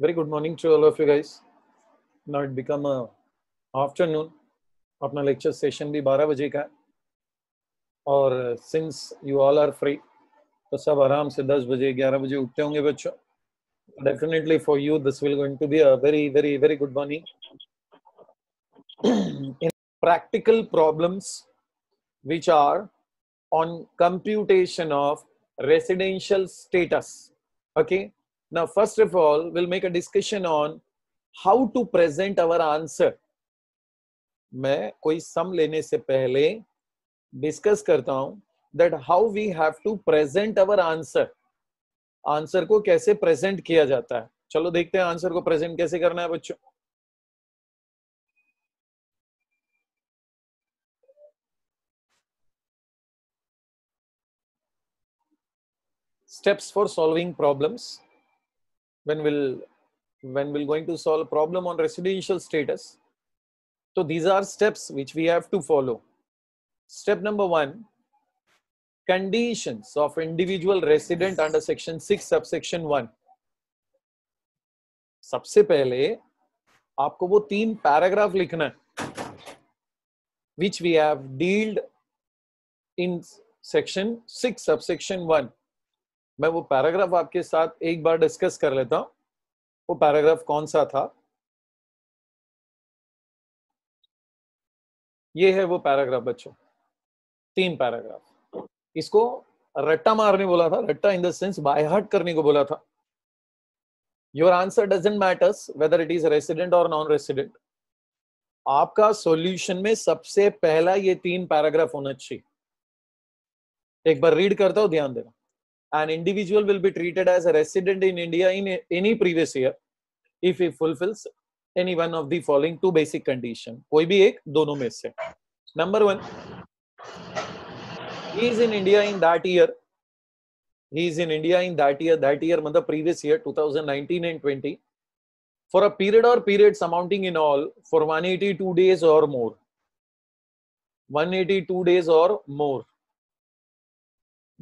Very good morning to all of you guys. Now it become a afternoon. अपना lecture session भी 12 बजे का है और since you all are free तो सब आराम से 10 बजे 11 बजे उठते होंगे बच्चों. Definitely for you this will going to be a very good morning. In practical problems which are on computation of residential status. Okay. Now first of all we'll make a discussion on how to present our answer. मैं कोई सम लेने से पहले discuss करता हूं that how we have to present our answer. Answer को कैसे present किया जाता है. चलो देखते हैं आंसर को प्रेजेंट कैसे करना है बच्चों. Steps for solving problems. When we'll going to solve a problem on residential status. So these are steps which we have to follow. Step number 1, conditions of individual resident under section 6 subsection 1. सबसे पहले आपको वो 3 paragraph लिखना है which we have dealt in section 6 subsection 1. मैं वो paragraph आपके साथ एक बार डिस्कस कर लेता हूं. वो पैराग्राफ कौन सा था. ये है वो पैराग्राफ बच्चों. 3 पैराग्राफ. इसको रट्टा मारने बोला था. रट्टा in the sense by heart करने को बोला था. Your answer doesn't matters whether it is resident और नॉन रेसिडेंट. आपका सॉल्यूशन में सबसे पहला ये 3 पैराग्राफ होना चाहिए. एक बार रीड करता हूं, ध्यान देना. An individual will be treated as a resident in India in any previous year if he fulfills any one of the following 2 basic condition. कोई भी एक दोनों में से. Number 1, he is in India in that year. He is in India in that year. That year मतलब previous year 2019 and 20 for a period or periods amounting in all for 182 days or more. 182 days or more.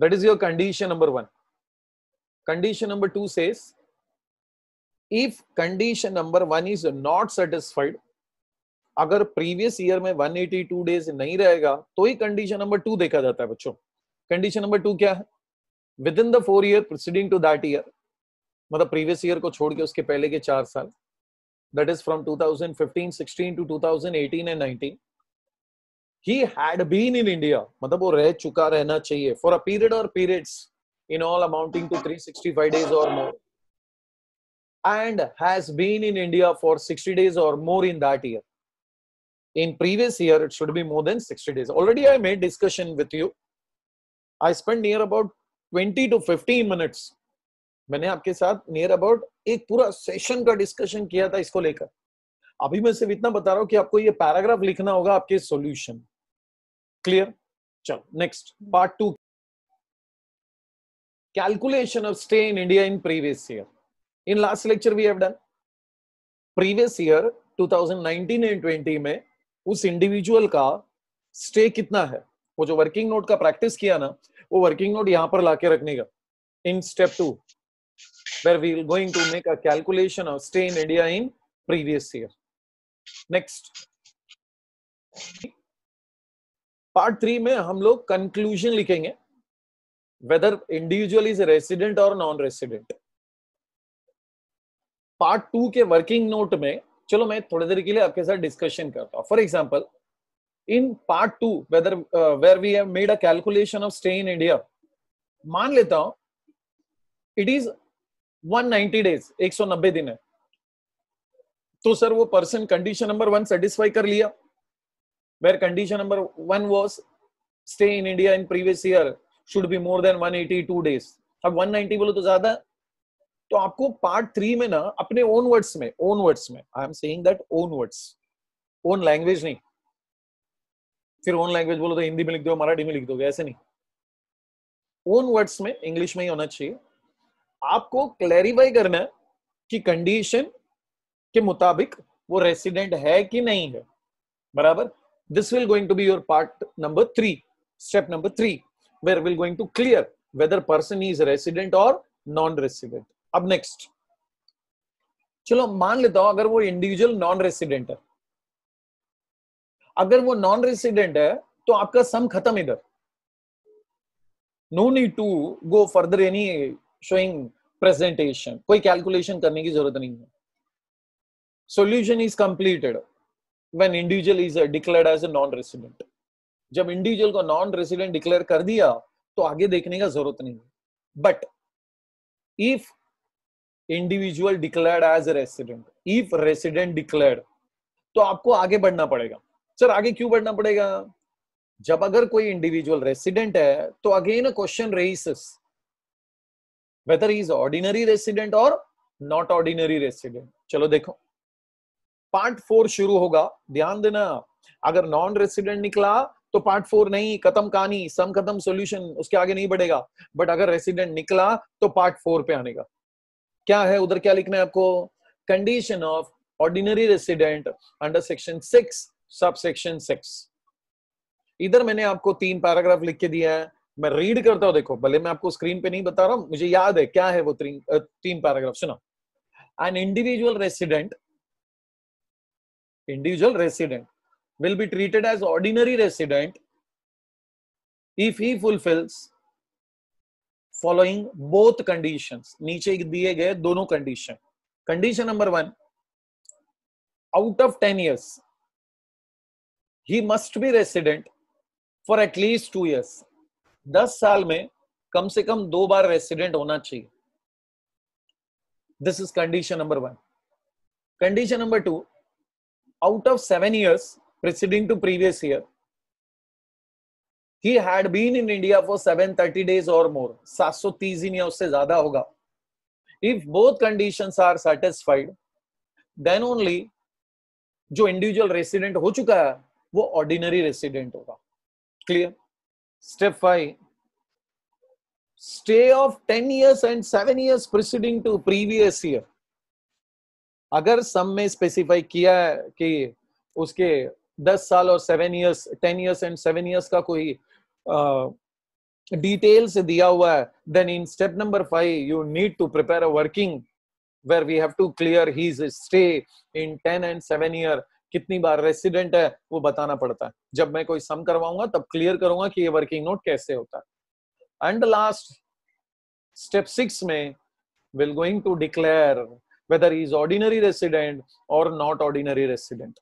That is your condition number 1. Condition number 2 says, if condition number 1 is not satisfied, अगर previous year में 182 days नहीं रहेगा तो ही condition number 2 देखा जाता है बच्चों. Condition number 2 क्या है? Within the 4 year preceding to that year, मतलब previous year को छोड़ के उसके पहले के 4 साल, that is from 2015, 16 to 2018 and 19. He had been in India, मतलब वो रह चुका रहना चाहिए for a period or periods in all amounting to 365 days or more, and has been in India for 60 days or more in that year. In previous year, it should be more than 60 days. Already I made discussion with you. I spent near about 20 to 15 minutes. मैंने आपके साथ near about एक पूरा session का discussion किया था इसको लेकर. अभी मैं सिर्फ इतना बता रहा हूं कि आपको ये पैराग्राफ लिखना होगा आपके सॉल्यूशन. Clear? चलो next part 2. Calculation of stay in India in previous year. In last lecture we have done previous year 2019 and 20 में उस इंडिविजुअल का स्टे कितना है. वो जो वर्किंग नोट का प्रैक्टिस किया ना, वो वर्किंग नोट यहां पर लाके रखने का. In step 2 where we are going to make a calculation of stay in India in previous year. Next part 3 में हम लोग कंक्लूजन लिखेंगे वेदर इंडिविजुअल इज रेसिडेंट और नॉन रेसिडेंट. पार्ट 2 के वर्किंग नोट में चलो मैं थोड़ी देर के लिए आपके साथ डिस्कशन करता हूं. For example in part 2 whether where we have made a calculation of stay in India, मान लेता हूं इट इज 190 डेज, 190 दिन है. तो सर वो पर्सन कंडीशन नंबर 1 सेटिस्फाई कर लिया, where condition number 1 was stay in India in previous year should be more than 182 days. अब 190 बोलो तो ज्यादा. तो आपको पार्ट 3 में ना अपने ओन वर्ड्स में I am saying that own words, own language नहीं. फिर ओन लैंग्वेज बोलो तो हिंदी में लिख दो, मराठी में लिख दोगे, ऐसे नहीं. ओन वर्ड्स में इंग्लिश में ही होना चाहिए. आपको क्लैरिफाई करना है कि कंडीशन के मुताबिक वो रेसिडेंट है कि नहीं है. बराबर. This will going to be your part number 3, step number 3, where we're going to clear whether person is resident or non-resident. Up next, चलो मान लेता हूं अगर वो इंडिविजुअल नॉन रेसिडेंट है, अगर वो नॉन रेसिडेंट है तो आपका सम खत्म इधर, no need to go further any showing presentation, कोई कैलकुलेशन करने की जरूरत नहीं है. Solution is completed when individual is declared as a non resident. जब इंडिविजुअल को नॉन रेसिडेंट डिक्लेयर कर दिया तो आगे देखने का जरूरत नहीं है. But if individual declared as a resident, if resident declared, तो आपको आगे बढ़ना पड़ेगा. सर आगे क्यों बढ़ना पड़ेगा? जब अगर कोई इंडिविजुअल रेसिडेंट है तो again a question raises whether he is ordinary resident or not ordinary resident. चलो देखो पार्ट 4 शुरू होगा, ध्यान देना. अगर नॉन रेसिडेंट निकला तो पार्ट 4 नहीं, खत्म कहानी, सम खत्म, सॉल्यूशन उसके आगे नहीं बढ़ेगा. बट अगर रेसिडेंट निकला तो पार्ट 4 पे आने का. क्या है उधर, क्या लिखना है आपको? Condition of ordinary resident under section 6 sub section 6. इधर मैंने आपको 3 पैराग्राफ लिख के दिया है, मैं रीड करता हूं. देखो भले मैं आपको स्क्रीन पे नहीं बता रहा हूं, मुझे याद है क्या है वो 3 पैराग्राफ. सुनो. An individual resident will be treated as ordinary resident if he fulfills following both conditions. नीचे दिए गए दोनों condition. Condition number 1, out of 10 years he must be resident for at least 2 years. 10 साल में कम से कम 2 बार रेसिडेंट होना चाहिए. This is condition number 1. Condition number 2, out of 7 years preceding to previous year he had been in India for 730 days or more. 730 दिन या उससे ज्यादा होगा. If both conditions are satisfied, then only जो इंडिविजुअल रेसिडेंट हो चुका है वो ऑर्डिनरी रेसिडेंट होगा. Clear? Step 5, stay of 10 years and 7 years preceding to previous year. अगर सम में स्पेसिफाई किया है कि उसके 10 साल और 7 years, 10 years and 7 years का कोई डिटेल से दिया हुआ है, then in step number 5 you need to prepare a working where we have to clear his stay in 10 and 7 year. कितनी बार रेसिडेंट है वो बताना पड़ता है. जब मैं कोई सम करवाऊंगा तब क्लियर करूंगा कि ये वर्किंग नोट कैसे होता है. एंड लास्ट स्टेप 6 में will going to declare whether he is ordinary resident or not ordinary resident.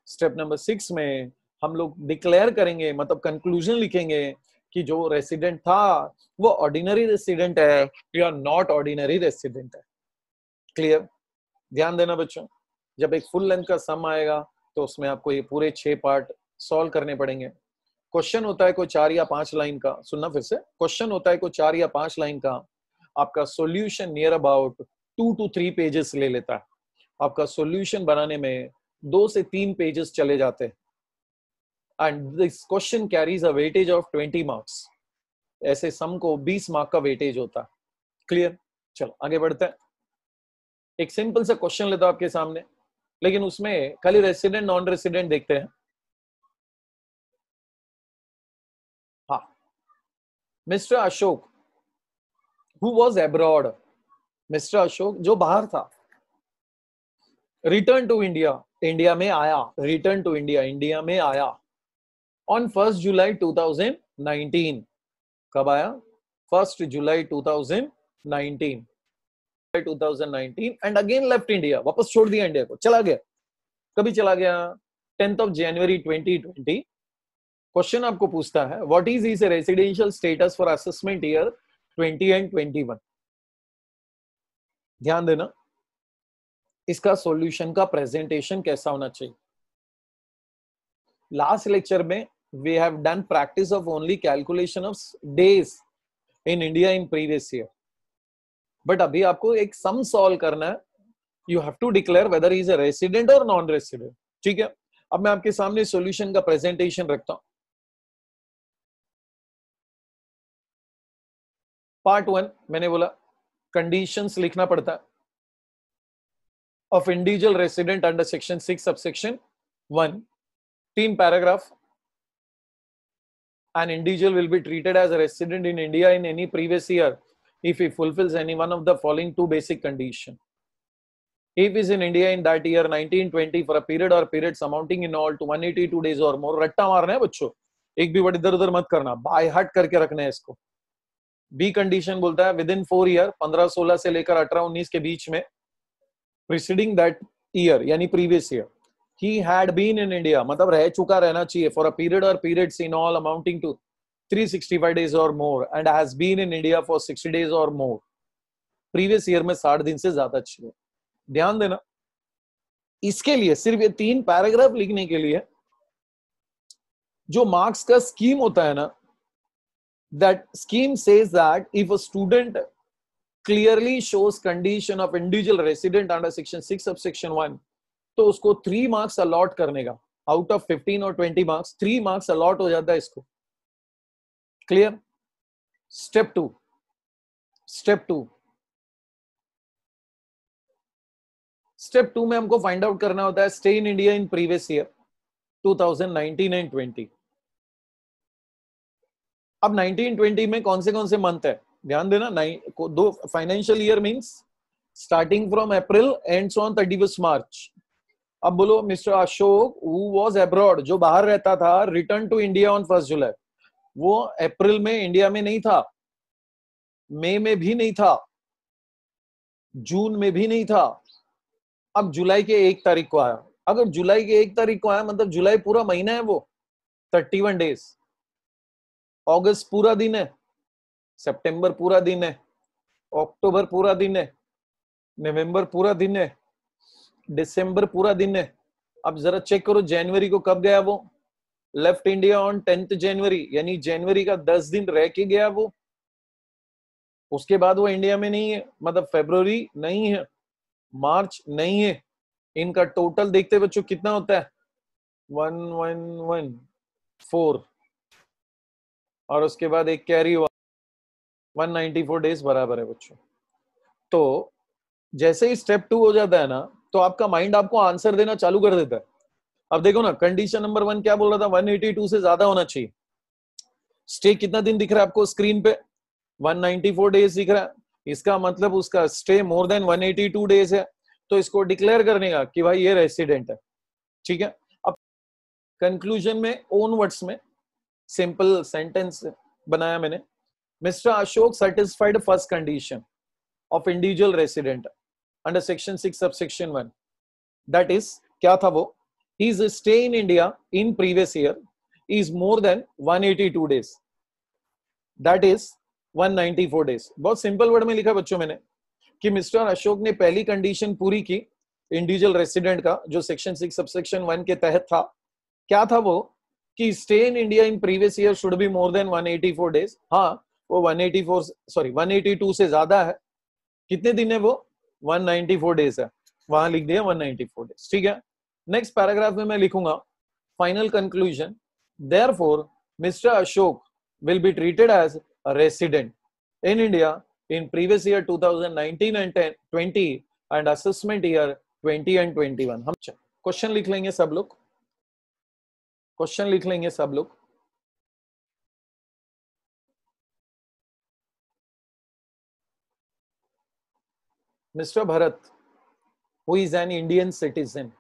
Step number 6 में हम लोग डिक्लेयर करेंगे, मतलब कंक्लूजन लिखेंगे कि जो रेसिडेंट था वो ऑर्डिनरी रेसिडेंट है या नॉट ऑर्डिनरी रेसिडेंट है. क्लियर? ध्यान देना बच्चों, जब एक फुल लेंथ का सम आएगा तो उसमें आपको ये पूरे 6 पार्ट सॉल्व करने पड़ेंगे. क्वेश्चन होता है कोई 4 या 5 लाइन का. सुनना फिर से, क्वेश्चन होता है कोई 4 या 5 लाइन का. आपका solution near about 2 to 3 pages ले लेता है. आपका सॉल्यूशन बनाने में 2 से 3 पेजेस चले जाते हैं. And this question carries a weightage of 20 marks. ऐसे सम को 20 मार्क का वेटेज होता है. क्लियर? चलो आगे बढ़ते हैं. एक सिंपल सा क्वेश्चन लेता हूं आपके सामने, लेकिन उसमें खाली रेसिडेंट नॉन रेसिडेंट देखते हैं. हाँ, mister Ashok who was abroad, mister Ashok जो बाहर था, रिटर्न टू इंडिया, इंडिया में आया, रिटर्न टू इंडिया, इंडिया में आया ऑन 1 जुलाई 2019. कब आया? 1 जुलाई 2019. 2019 एंड अगेन लेफ्ट इंडिया, वापस छोड़ दिया इंडिया को, चला गया. कभी चला गया? 10th January 2020. क्वेश्चन आपको पूछता है what is his residential status for assessment year 20 and 21. ध्यान देना, इसका सॉल्यूशन का प्रेजेंटेशन कैसा होना चाहिए. लास्ट लेक्चर में we have done practice of only calculation of days in India in previous year. But अभी आपको एक सम सॉल्व करना है. You have to declare whether is a resident और नॉन रेसिडेंट. ठीक है, अब मैं आपके सामने सॉल्यूशन का प्रेजेंटेशन रखता हूं. पार्ट 1 मैंने बोला कंडीशंस लिखना पड़ता है of individual resident under section 6 subsection 1. 3 paragraph. An individual will be treated as a resident in India in any previous year if he fulfills any one of the following 2 basic conditions. If is in India in that year 1920 for a period or periods amounting in all to 182 days or more. रट्टा मारना है बच्चों, एक भी word इधर उधर मत करना, बाय हार्ट करके रखना है इसको। बी कंडीशन बोलता है विद इन 4 ईयर, 15-16 से लेकर 18-19 के बीच में, प्रीसीडिंग दैट ईयर यानी previous year, he had been in India, मतलब रह चुका रहना चाहिए, for a period or periods in all amounting to 365 days or more and has been in India for 60 days or more. Previous year में 60 दिन से ज्यादा चाहिए। ध्यान देना, इसके लिए सिर्फ ये 3 पैराग्राफ लिखने के लिए जो मार्क्स का स्कीम होता है ना, that scheme says that if a student clearly shows condition of individual resident under section 6 subsection 1, तो उसको 3 मार्क्स अलॉट करने का, आउट ऑफ 15 और 20 मार्क्स 3 मार्क्स अलॉट हो जाता है इसको। क्लियर? स्टेप 2, स्टेप 2 में हमको फाइंड आउट करना होता है stay in India in previous year 2019 and 20। अब 1920 में कौन से मंथ है, ध्यान देना, 2 financial year means starting from April ends on 31 मार्च। अब बोलो mister Ashok who was abroad, जो बाहर रहता था, रिटर्न टू इंडिया ऑन 1 जुलाई, वो अप्रैल में इंडिया में नहीं था, मई में भी नहीं था, जून में भी नहीं था, अब जुलाई के 1 तारीख को आया। अगर जुलाई के 1 तारीख को आया मतलब जुलाई पूरा महीना है, वो 31 डेज, अगस्त पूरा दिन है, सितंबर पूरा दिन है, अक्टूबर पूरा दिन है, नवंबर पूरा दिन है, दिसंबर पूरा दिन है। अब जरा चेक करो जनवरी को कब गया वो, लेफ्ट इंडिया ऑन 10th जनवरी, यानी जनवरी का 10 दिन रह के गया वो, उसके बाद वो इंडिया में नहीं है, मतलब फरवरी नहीं है, मार्च नहीं है। इनका टोटल देखते बच्चों कितना होता है 1114, और उसके बाद एक कैरी हुआ 194 डेज बराबर है बच्चों। तो जैसे ही स्टेप 2 हो जाता है ना, तो आपका माइंड आपको आंसर देना चालू कर देता है। अब देखो ना, कंडीशन नंबर 1 क्या बोल रहा था, 182 से ज्यादा होना चाहिए। स्टे कितना दिन दिख रहा है आपको स्क्रीन पे, 194 डेज दिख रहा है, इसका मतलब उसका स्टे मोर देन 182 डेज है, तो इसको डिक्लेयर करने का कि भाई ये रेसिडेंट है। ठीक है, अब कंक्लूजन में ओन वर्ड्स में सिंपल सेंटेंस बनाया मैंने, mister Ashok satisfied first condition of individual resident under section 6 subsection 1, that is क्या था वो, his stay in India in previous year is more than 182 days, that is 194 days। बहुत simple word में लिखा बच्चों मैंने कि मिस्टर अशोक ने पहली कंडीशन पूरी की इंडिविजुअल रेसिडेंट का, जो सेक्शन 6 सबसेक्शन 1 के तहत था। क्या था वो कि stay in India in previous year should be more than 184 days. हाँ, वो 182 से ज्यादा है, कितने दिन है वो, 194 डेज है, वहां लिख दिया 194 डेज। ठीक है, नेक्स्ट पैराग्राफ में मैं लिखूंगा final conclusion, therefore mister Ashok will be treated as a resident in India in previous year 2019 and 20 and assessment year 20 and 21। हम क्वेश्चन लिख लेंगे सब लोग, क्वेश्चन लिख लेंगे सब लोग। Mister Bharat, who is an Indian citizen,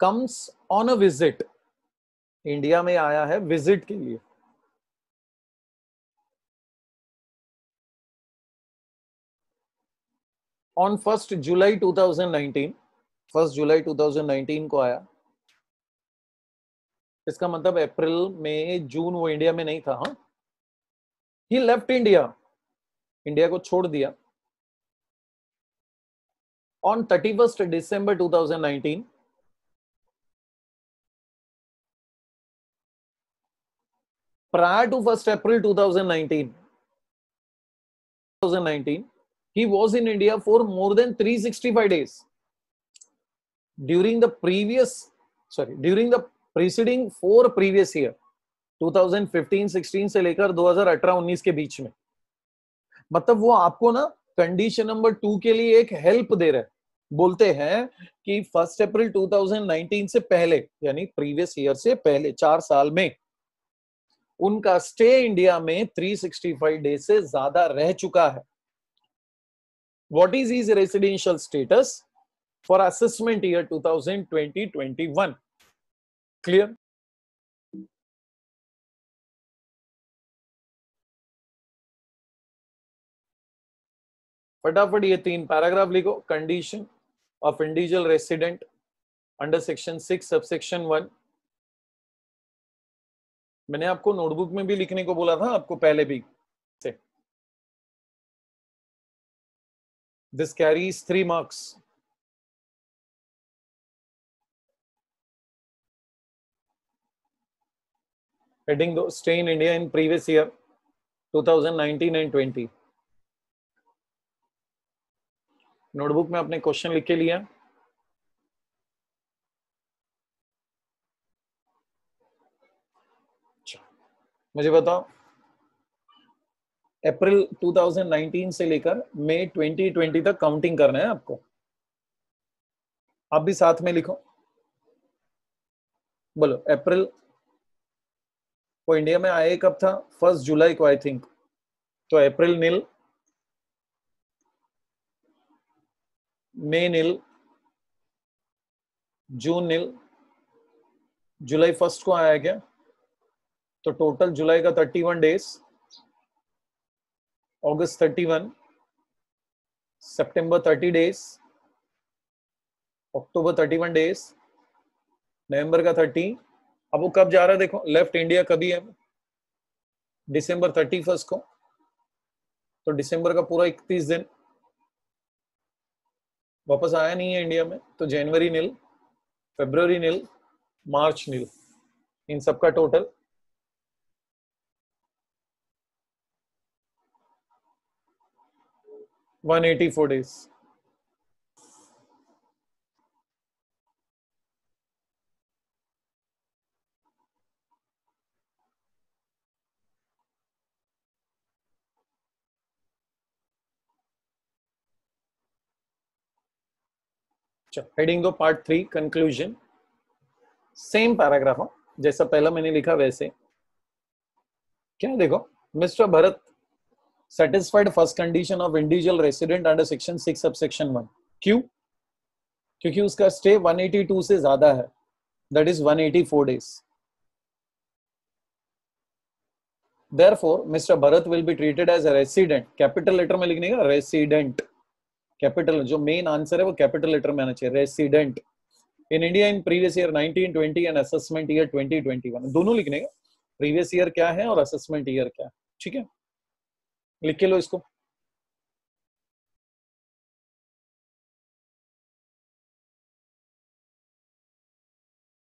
comes on a visit, India में आया है विजिट के लिए, on 1 जुलाई 2019, 1 जुलाई 2019 को आया, इसका मतलब अप्रैल में जून वो इंडिया में नहीं था। हाँ, ही लेफ्ट इंडिया, इंडिया को छोड़ दिया on 31 December 2019, prior to 1 April 2019, he was in India for more than 365 days during the preceding 4 previous year 2015-16 से लेकर 2018-19 के बीच में। मतलब वो आपको ना कंडीशन नंबर 2 के लिए एक हेल्प दे रहे हैं, बोलते हैं कि 1 अप्रैल 2019 से पहले, यानी प्रीवियस ईयर से पहले 4 साल में उनका स्टे इंडिया में 365 डेज से ज्यादा रह चुका है। What is his residential status for assessment year 2020-21? Clear? फटाफट ये 3 पैराग्राफ लिखो. Condition of individual resident under section 6 subsection 1. मैंने आपको नोटबुक में भी लिखने को बोला था आपको पहले भी से. This carries 3 marks. Heading though, stay in India in previous year 2019 and 20. Notebook में आपने क्वेश्चन लिख के लिया. मुझे बताओ अप्रैल 2019 से लेकर मई 2020 तक काउंटिंग करना है आपको. आप भी साथ में लिखो. बोलो अप्रैल वो इंडिया में आए कब था? 1 जुलाई को आई थिंक. तो अप्रैल नील, मई नील, जून नील, जुलाई 1 को आया क्या? तो टोटल जुलाई का 31 डेज, अगस्त 31, सितंबर 30 डेज, अक्टूबर 31 डेज, नवंबर का 30. अब वो कब जा रहा है देखो. लेफ्ट इंडिया कभी है? दिसंबर 31 को. तो दिसंबर का पूरा 31 दिन वापस आया नहीं है इंडिया में. तो जनवरी नील, फरवरी नील, मार्च नील. इन सबका टोटल 184 डेज. हेडिंग दो पार्ट 3 कंक्लूजन. सेम पैराग्राफ हो जैसा पहला मैंने लिखा वैसे. क्या देखो, mister Bharat satisfied first condition of individual resident under section 6 subsection 1. क्यों? क्योंकि उसका स्टे 182 से ज्यादा है. That is 184 days. Therefore, Mr. Bharat will be treated as a resident. Capital letter में लिखने का रेसिडेंट. कैपिटल जो मेन आंसर है वो कैपिटल लेटर में आना चाहिए. Resident in India in previous year 1920 and assessment year 2021. दोनों लिखने का. प्रीवियस ईयर क्या है और असेसमेंट ईयर क्या है. ठीक है, लिख के लो इसको.